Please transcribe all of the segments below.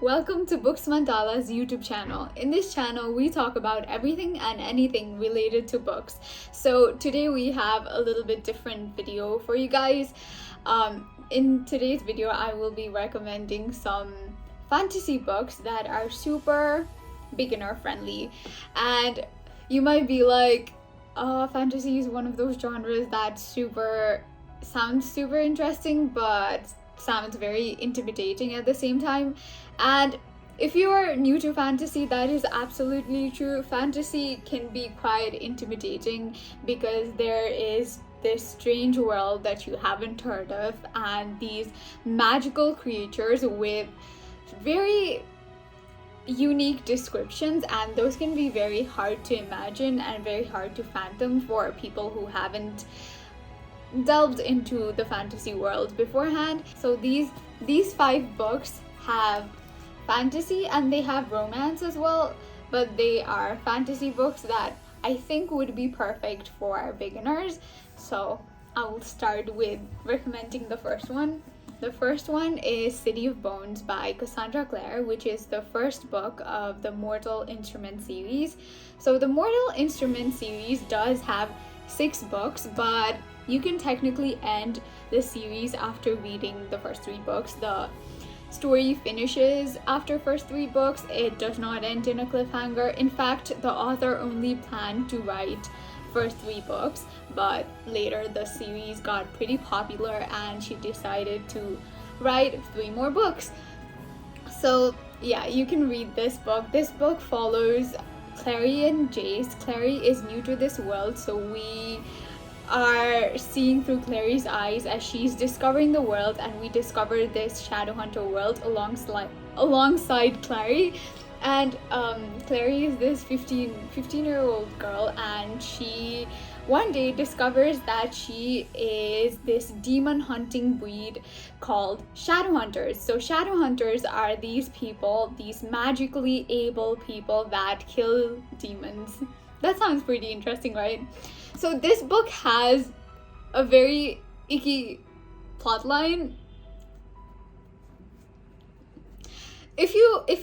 Welcome to Books Mandala's YouTube channel. In this channel, we talk about everything and anything related to books. So today we have a little bit different video for you guys. In today's video, I will be recommending some fantasy books that are super beginner friendly. And you might be like, fantasy is one of those genres that sounds super interesting, but sounds very intimidating at the same time. And if you are new to fantasy, that is absolutely true. Fantasy can be quite intimidating because there is this strange world that you haven't heard of and these magical creatures with very unique descriptions, and those can be very hard to imagine and very hard to fathom for people who haven't delved into the fantasy world beforehand. So these 5 books have fantasy and they have romance as well, but they are fantasy books that I think would be perfect for beginners. So I will start with recommending the first one. The first one is City of Bones by Cassandra Clare, which is the first book of the Mortal Instrument series. So the Mortal Instrument series does have 6 books, but you can technically end the series after reading the first 3 books. The story finishes after first 3 books. It does not end in a cliffhanger. In fact, the author only planned to write first 3 books, but later the series got pretty popular and she decided to write 3 more books. So yeah, you can read this book. This book follows Clary and Jace. Clary is new to this world, so we are seeing through Clary's eyes as she's discovering the world, and we discover this Shadowhunter world alongside Clary. And Clary is this 15-year-old girl, and she one day discovers that she is this demon hunting breed called Shadowhunters. So Shadowhunters are these people, these magically able people that kill demons. That sounds pretty interesting, right? So this book has a very icky plotline. If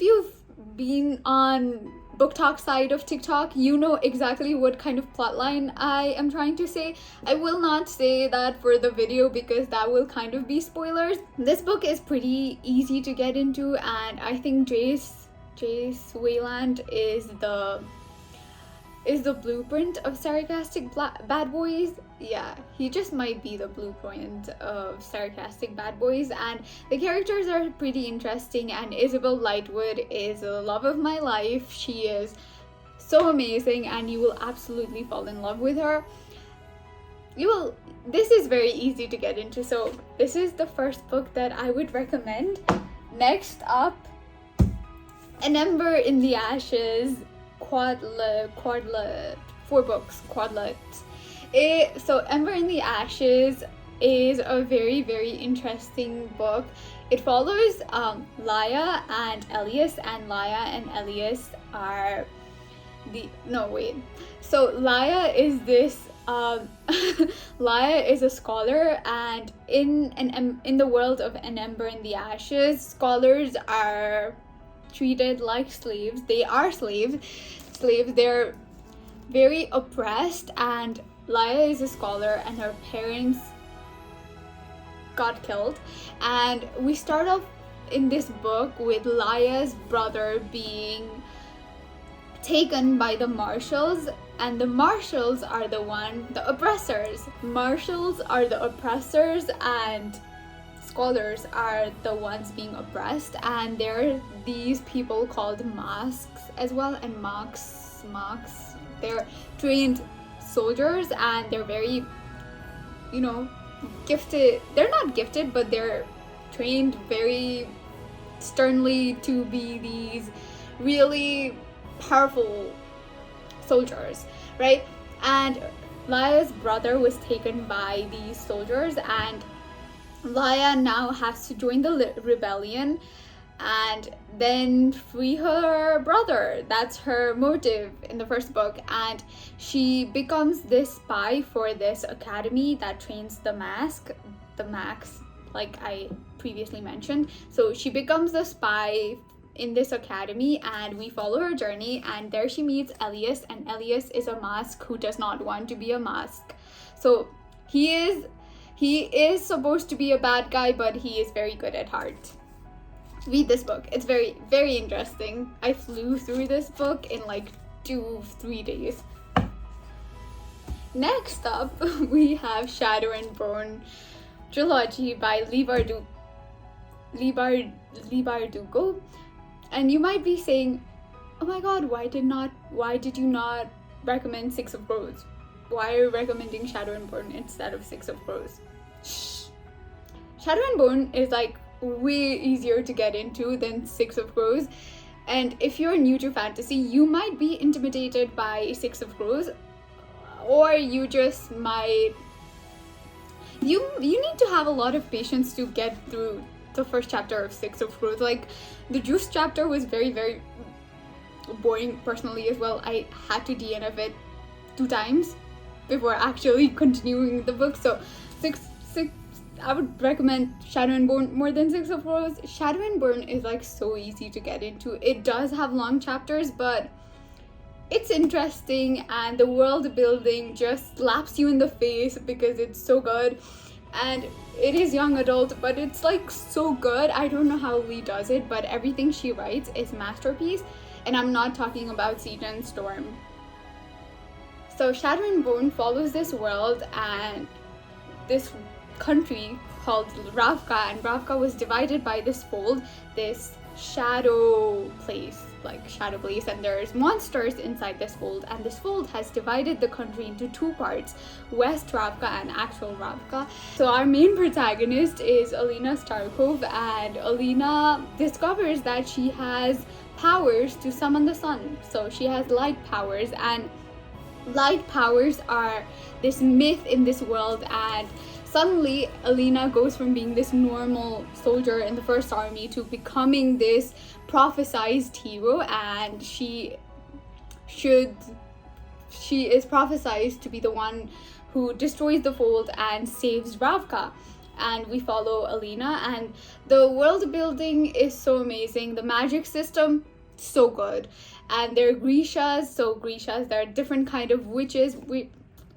you've been on Book Talk side of TikTok, you know exactly what kind of plotline I am trying to say. I will not say that for the video because that will kind of be spoilers. This book is pretty easy to get into, and I think Jace Wayland is the blueprint of sarcastic bad boys. Yeah, he just might be the blueprint of sarcastic bad boys, and the characters are pretty interesting, and Isabel Lightwood is the love of my life. She is so amazing and you will absolutely fall in love with her. This is very easy to get into, so this is the first book that I would recommend. Next up, An Ember in the Ashes, quadlet, 4 books, quadlet. So Ember in the Ashes is a very, very interesting book. It follows Laia and Elias, and Laia and Elias are so Laia is this Laia is a scholar, and in the world of An Ember in the Ashes, scholars are treated like slaves. They are slaves. They're very oppressed, and Laia is a scholar and her parents got killed. And we start off in this book with Laia's brother being taken by the marshals, and the marshals are the oppressors. Marshals are the oppressors and scholars are the ones being oppressed, and there are these people called masks as well, and marks. They're trained soldiers, and they're very, gifted. They're not gifted, but they're trained very sternly to be these really powerful soldiers, right? And Laia's brother was taken by these soldiers, and Laia now has to join the rebellion and then free her brother. That's her motive in the first book, and she becomes this spy for this academy that trains the Max, like I previously mentioned. So she becomes the spy in this academy, and we follow her journey, and there she meets Elias, and Elias is a mask who does not want to be a mask. So he is supposed to be a bad guy, but he is very good at heart. Read this book. It's very, very interesting. I flew through this book in like 2-3 days. Next up, we have Shadow and Bone trilogy by Leigh Bardugo. And you might be saying, oh my god, why did you not recommend Six of Crows? Why are you recommending Shadow and Bone instead of Six of Crows? Shh. Shadow and Bone is like way easier to get into than Six of Crows. And if you're new to fantasy, you might be intimidated by Six of Crows, or you just might... You need to have a lot of patience to get through the first chapter of Six of Crows. Like, the Juice chapter was very, very boring personally as well. I had to DNF it 2 times before actually continuing the book. So I would recommend Shadow and Bone more than Six of Crows. Shadow and Bone is like so easy to get into. It does have long chapters, but it's interesting, and the world building just slaps you in the face because it's so good. And it is young adult, but it's like so good. I don't know how Leigh does it, but everything she writes is masterpiece. And I'm not talking about Siege and Storm. So Shadow and Bone follows this world and this country called Ravka, and Ravka was divided by this fold, this shadow place, and there's monsters inside this fold, and this fold has divided the country into 2 parts, West Ravka and actual Ravka. So our main protagonist is Alina Starkov, and Alina discovers that she has powers to summon the sun. So she has light powers, and light powers are this myth in this world. And suddenly Alina goes from being this normal soldier in the First Army to becoming this prophesized hero, and she is prophesized to be the one who destroys the fold and saves Ravka. And we follow Alina, and the world building is so amazing. The magic system, so good. And there are Grishas. So Grishas, there are different kind of witches.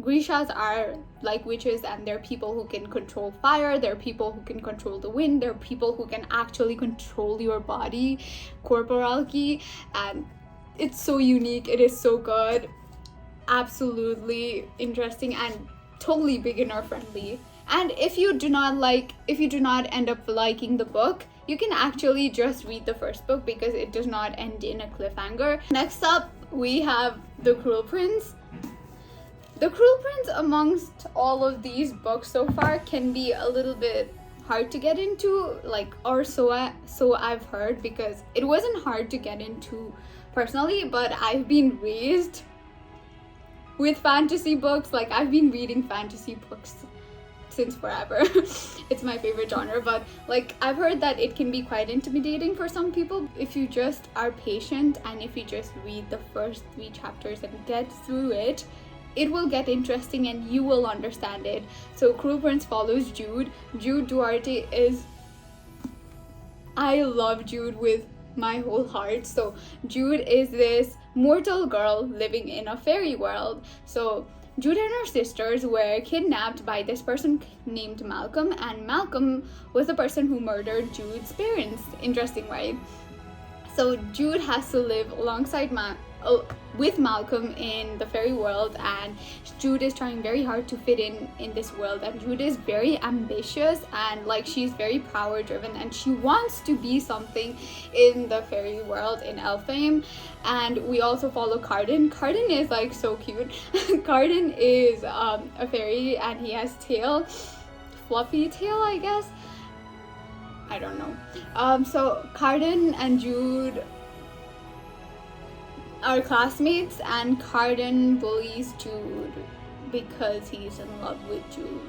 Grishas are like witches, and they're people who can control fire, they're people who can control the wind, they're people who can actually control your body, corporality, and it's so unique. It is so good, absolutely interesting, and totally beginner friendly. And if you do not end up liking the book, you can actually just read the first book because it does not end in a cliffhanger. Next up, we have The Cruel Prince. The Cruel Prince, amongst all of these books so far, can be a little bit hard to get into, so I've heard, because it wasn't hard to get into personally, but I've been raised with fantasy books. Like, I've been reading fantasy books since forever. It's my favorite genre, but I've heard that it can be quite intimidating for some people. If you just are patient, and if you just read the first 3 chapters and get through it, it will get interesting and you will understand it. So Cruel Prince follows Jude. Jude Duarte is... I love Jude with my whole heart. So Jude is this mortal girl living in a fairy world. So Jude and her sisters were kidnapped by this person named Malcolm, and Malcolm was the person who murdered Jude's parents. Interesting, right? So Jude has to live alongside with Malcolm in the fairy world, and Jude is trying very hard to fit in this world. And Jude is very ambitious, and she's very power driven, and she wants to be something in the fairy world in Elfhame. And we also follow Carden. Carden is so cute. Carden is a fairy, and he has tail, fluffy tail, I guess. I don't know. So Carden and Jude are classmates, and Carden bullies Jude because he's in love with Jude.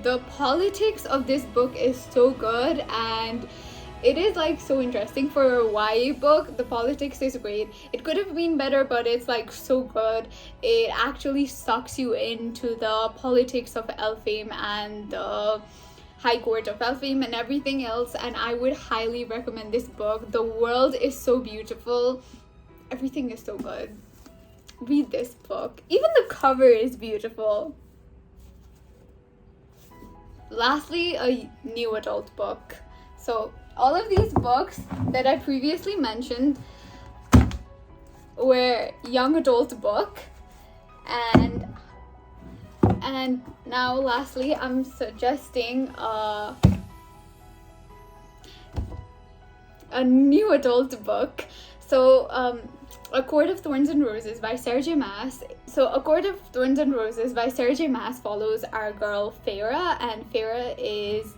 The politics of this book is so good, and it is so interesting for a YA book. The politics is great. It could have been better, but it's so good. It actually sucks you into the politics of Elfhame and the High Court of Elfame and everything else, and I would highly recommend this book. The world is so beautiful. Everything is so good. Read this book. Even the cover is beautiful. Lastly, a new adult book. So all of these books that I previously mentioned were young adult book, and now lastly I'm suggesting a new adult book. So A Court of Thorns and Roses by Sarah J. Maas. So A Court of Thorns and Roses by Sarah J. Maas follows our girl Feyre, and Feyre is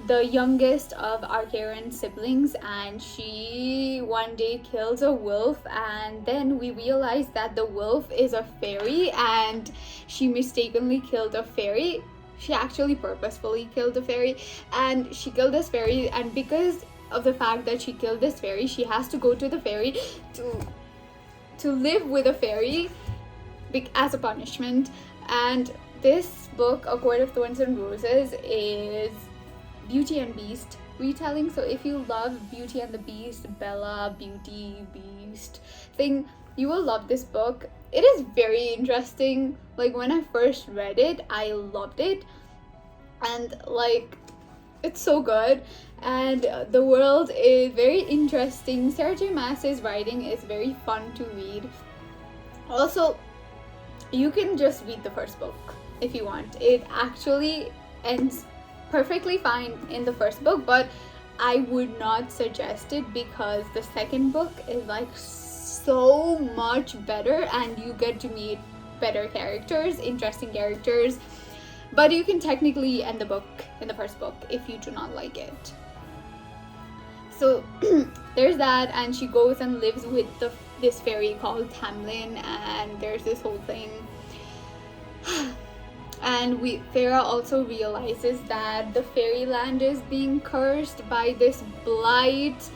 the youngest of our Karen siblings, and she one day kills a wolf, and then we realize that the wolf is a fairy and she mistakenly killed a fairy. She actually purposefully killed a fairy, and she killed this fairy, and because of the fact that she killed this fairy, she has to go to the fairy to live with a fairy as a punishment. And this book, A Court of Thorns and Roses, is Beauty and Beast retelling. So if you love Beauty and the Beast, Bella, Beauty, Beast thing, you will love this book. It is very interesting. Like, when I first read it, I loved it, and like, it's so good, and the world is very interesting. Sarah J. Maas's writing is very fun to read. Also, you can just read the first book if you want. It actually ends perfectly fine in the first book, but I would not suggest it because the second book is like so much better, and you get to meet better characters, interesting characters. But you can technically end the book in the first book if you do not like it. So there's that, and she goes and lives with this fairy called Tamlin, and there's this whole thing. And Feyre also realizes that the fairyland is being cursed by this blight.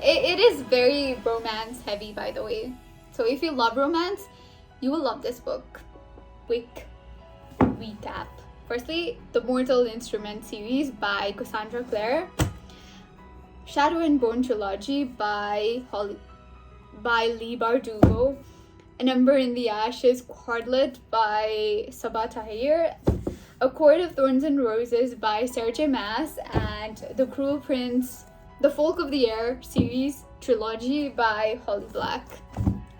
It is very romance heavy, by the way. So if you love romance, you will love this book. Quick recap. Firstly, the Mortal Instrument series by Cassandra Clare. Shadow and Bone trilogy by Lee Bardugo. An Ember in the Ashes quadlet by Sabaa Tahir. A Court of Thorns and Roses by Sarah J. Maas, and The Cruel Prince, The Folk of the Air series trilogy by Holly Black.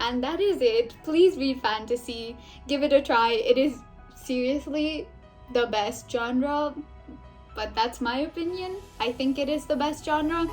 And that is it. Please read fantasy. Give it a try. It is seriously the best genre, but that's my opinion. I think it is the best genre.